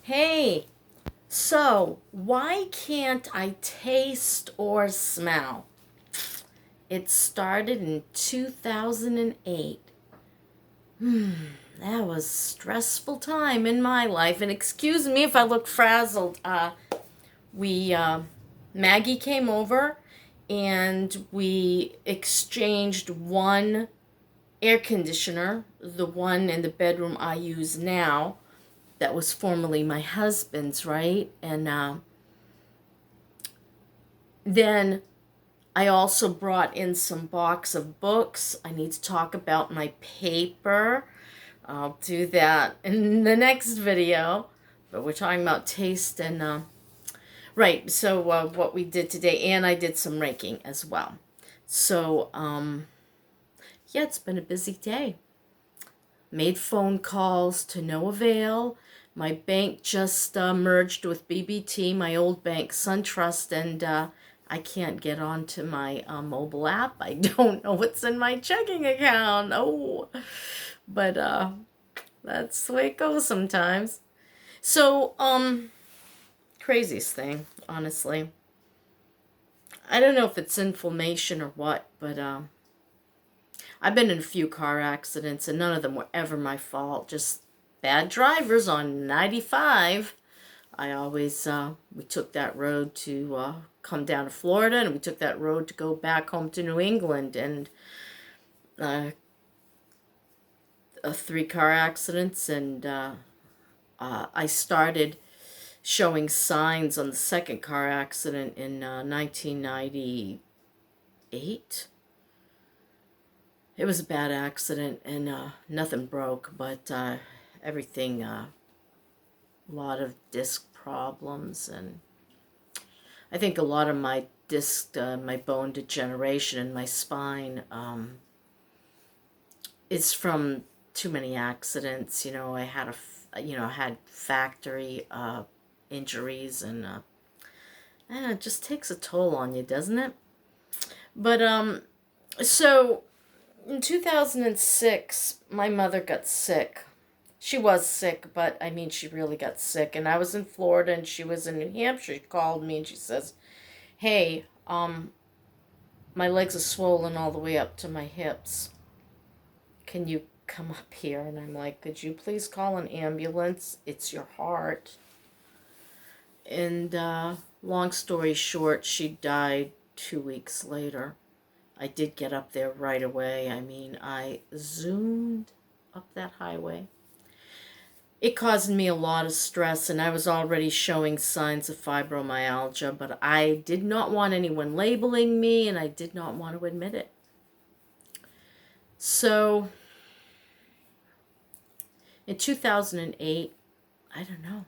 Hey, so why can't I taste or smell? It started in 2008. That was a stressful time in my life. And excuse me if I look frazzled. We Maggie came over and we exchanged one air conditioner, the one in the bedroom I use now, that was formerly my husband's, right? And then I also brought in some box of books. I need to talk about my paper. I'll do that in the next video. But we're talking about taste and right. So what we did today, and I did some raking as well. So yeah, it's been a busy day. Made phone calls to no avail. My bank just merged with BBT, my old bank, SunTrust, and I can't get onto my mobile app. I don't know what's in my checking account. Oh, but that's the way it goes sometimes. So, craziest thing, honestly. I don't know if it's inflammation or what, but I've been in a few car accidents, and none of them were ever my fault. Just bad drivers on 95. I always, we took that road to come down to Florida, and we took that road to go back home to New England, and 3 car accidents, and I started showing signs on the second car accident in 1998. It was a bad accident, and nothing broke, but everything, a lot of disc problems, and I think a lot of my disc, my bone degeneration in my spine is from too many accidents. I had had factory injuries, and it just takes a toll on you, doesn't it? But so in 2006, my mother got sick. She was sick, but I mean, she really got sick. And I was in Florida, and she was in New Hampshire. She called me and she says, "Hey, my legs are swollen all the way up to my hips. Can you come up here?" And I'm like, "Could you please call an ambulance? It's your heart." And long story short, she died 2 weeks later. I did get up there right away. I mean, I zoomed up that highway. It caused me a lot of stress, and I was already showing signs of fibromyalgia, but I did not want anyone labeling me, and I did not want to admit it. So, in 2008, I don't know.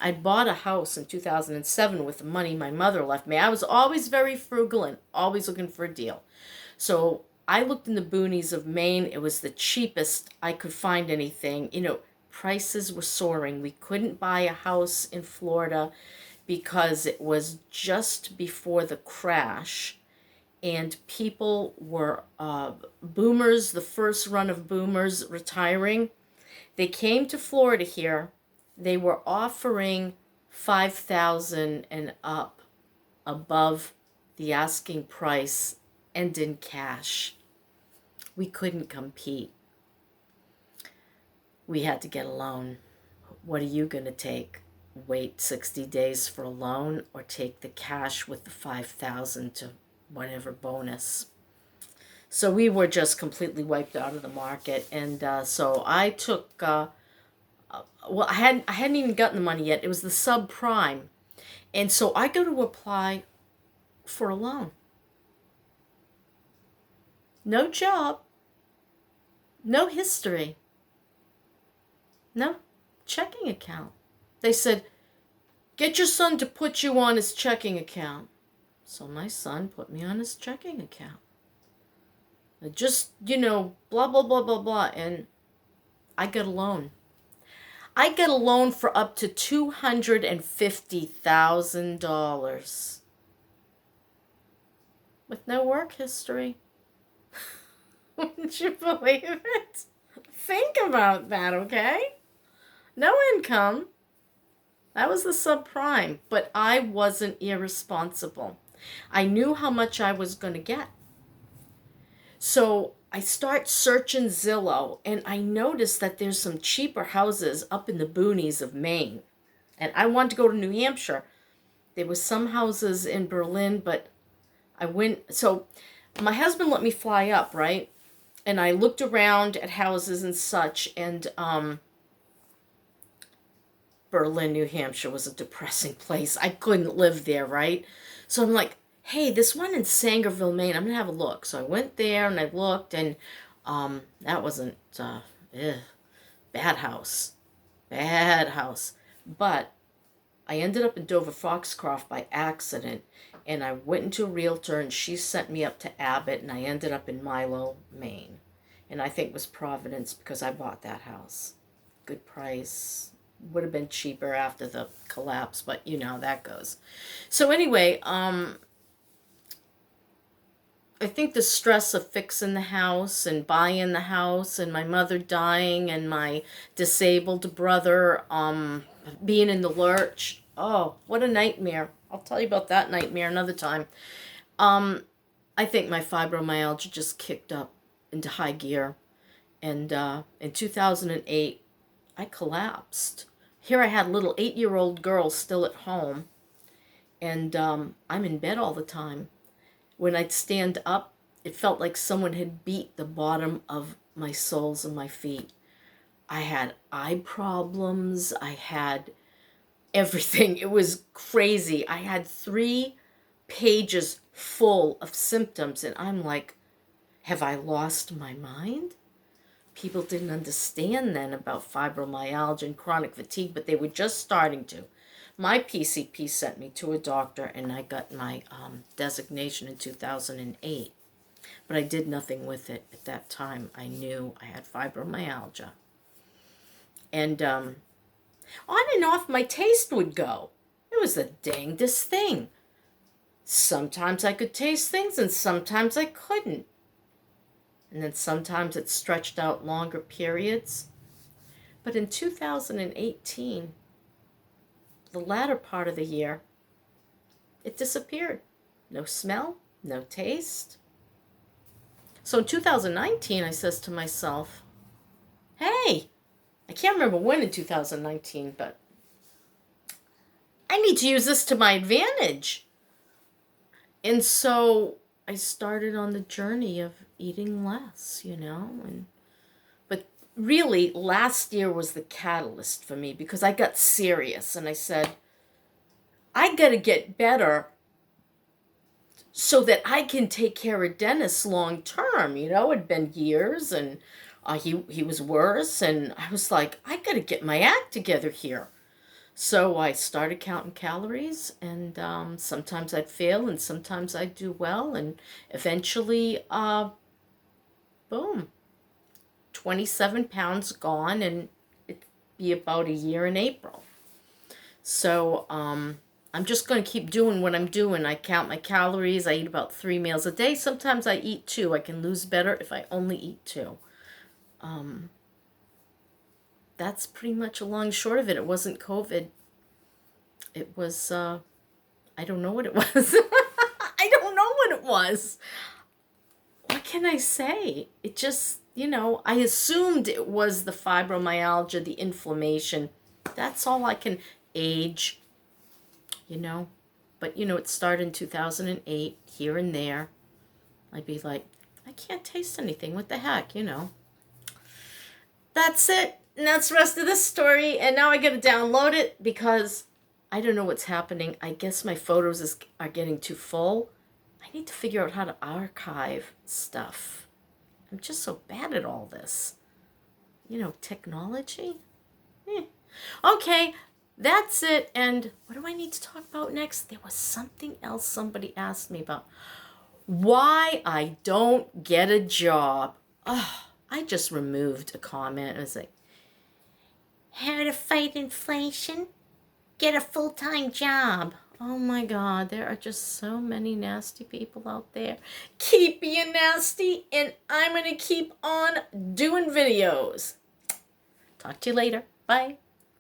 I'd bought a house in 2007 with the money my mother left me. I was always very frugal and always looking for a deal. So I looked in the boonies of Maine. It was the cheapest I could find anything. Prices were soaring. We couldn't buy a house in Florida because it was just before the crash. And people were boomers, the first run of boomers retiring. They came to Florida here. They were offering $5,000 and up above the asking price and in cash. We couldn't compete. We had to get a loan. What are you going to take? Wait 60 days for a loan, or take the cash with the $5,000 to whatever bonus? So we were just completely wiped out of the market, and so I took. I hadn't even gotten the money yet. It was the subprime, and so I go to apply for a loan. No job, no history, no checking account. They said, "Get your son to put you on his checking account." So my son put me on his checking account. Just, blah, blah, blah, blah, blah, and I got a loan. I get a loan for up to $250,000 with no work history. Wouldn't you believe it? Think about that, okay? No income, That was the subprime, but I wasn't irresponsible. I knew how much I was going to get. So I start searching Zillow, and I noticed that there's some cheaper houses up in the boonies of Maine. And I wanted to go to New Hampshire. There was some houses in Berlin, but I went. So my husband let me fly up, right? And I looked around at houses and such, and Berlin, New Hampshire was a depressing place. I couldn't live there, right? So I'm like, hey, this one in Sangerville, Maine, I'm going to have a look. So I went there and I looked, and that wasn't, bad house. Bad house. But I ended up in Dover Foxcroft by accident, and I went into a realtor, and she sent me up to Abbott, and I ended up in Milo, Maine. And I think it was Providence because I bought that house. Good price. Would have been cheaper after the collapse, but you know how that goes. So anyway, I think the stress of fixing the house and buying the house and my mother dying and my disabled brother being in the lurch. Oh, what a nightmare. I'll tell you about that nightmare another time. I think my fibromyalgia just kicked up into high gear. And in 2008, I collapsed. Here I had a little 8-year-old girl still at home, and I'm in bed all the time. When I'd stand up, it felt like someone had beat the bottom of my soles and my feet. I had eye problems. I had everything. It was crazy. I had 3 pages full of symptoms, and I'm like, have I lost my mind? People didn't understand then about fibromyalgia and chronic fatigue, but they were just starting to. My PCP sent me to a doctor, and I got my designation in 2008. But I did nothing with it at that time. I knew I had fibromyalgia. And on and off, my taste would go. It was the dangdest thing. Sometimes I could taste things, and sometimes I couldn't. And then sometimes it stretched out longer periods. But in 2018, the latter part of the year, it disappeared. No smell, no taste. So in 2019, I says to myself, hey, I can't remember when in 2019, but I need to use this to my advantage. And so I started on the journey of eating less, but really last year was the catalyst for me because I got serious and I said, I got to get better so that I can take care of Dennis long term. It'd been years, and he was worse, and I was like, I got to get my act together here. So I started counting calories, and sometimes I'd fail, and sometimes I'd do well, and eventually, boom, 27 pounds gone, and it'd be about a year in April. So I'm just going to keep doing what I'm doing. I count my calories. I eat about 3 meals a day. Sometimes I eat 2. I can lose better if I only eat 2. That's pretty much a long short of it. It wasn't COVID. It was, I don't know what it was. I don't know what it was. What can I say? It just, I assumed it was the fibromyalgia, the inflammation. That's all I can age, But, it started in 2008, here and there. I'd be like, I can't taste anything. What the heck, That's it. And that's the rest of this story. And now I got to download it because I don't know what's happening. I guess my photos are getting too full. I need to figure out how to archive stuff. I'm just so bad at all this. Technology. Okay, that's it. And what do I need to talk about next? There was something else somebody asked me about. Why I don't get a job. Oh, I just removed a comment. It was like, how to fight inflation? Get a full-time job. Oh my God, there are just so many nasty people out there. Keep being nasty, and I'm going to keep on doing videos. Talk to you later. Bye.